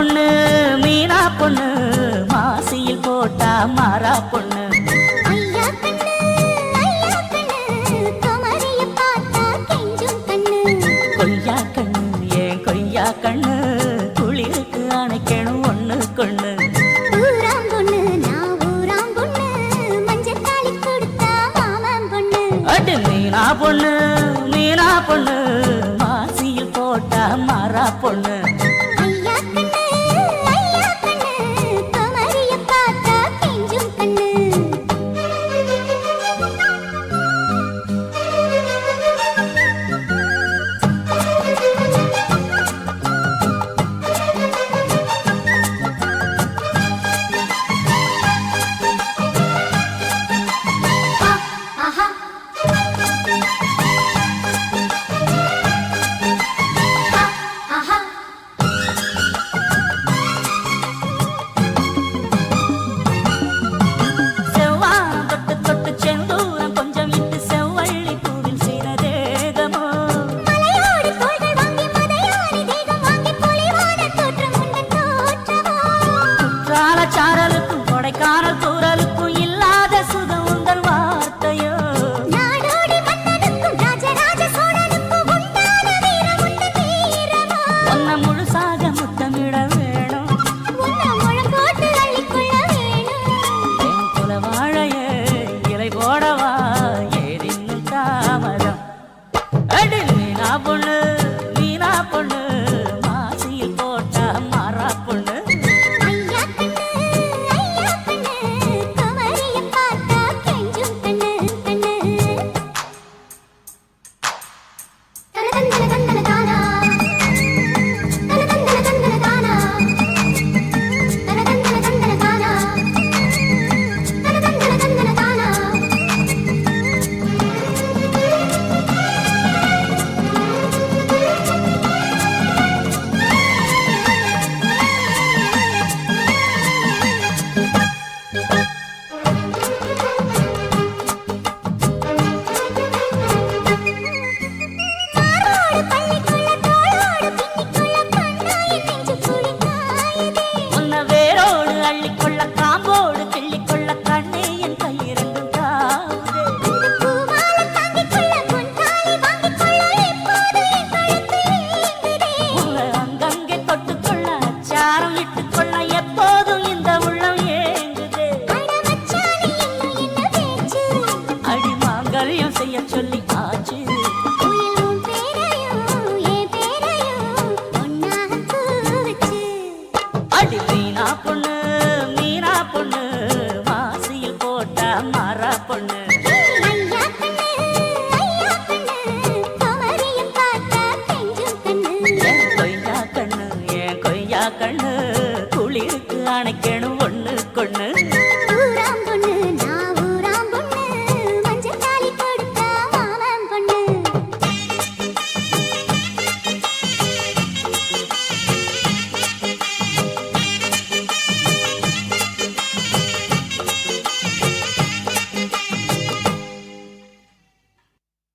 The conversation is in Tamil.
பொண்ணு மீனா பொண்ணு மாசியில் போட்டா மாறா பொண்ணு கொய்யா கண்ணு ஏன் கொய்யா கண்ணு குளிருக்கு அணைக்கணும் ஒண்ணு கொண்ணு அடு மீனா பொண்ணு மீனா பொண்ணு மாசியில் போட்டா மாறா பொண்ணு சாரலுக்கும் கொடைக்கானல் தூரலுக்கும் இல்லாத சுகம் உங்கள் வார்த்தையோ ஒன்ன முழுசாக முத்தமிட வேணும் என் குல வாழையே இலை போடவா ஏறின்னும் தாமதம் அடி மீனா பொண்ணு மீனா பொண்ணு மாசியில் போட்டா மாறா பொண்ணு செய்ய சொல்லி ஆச்சு அடி மீனா பொண்ணு மீனா பொண்ணு மாசியில் போட்டா மாறா பொண்ணு என் கொய்யா கண்ணு குளிருக்கு அணைக்கணும் ஒண்ணு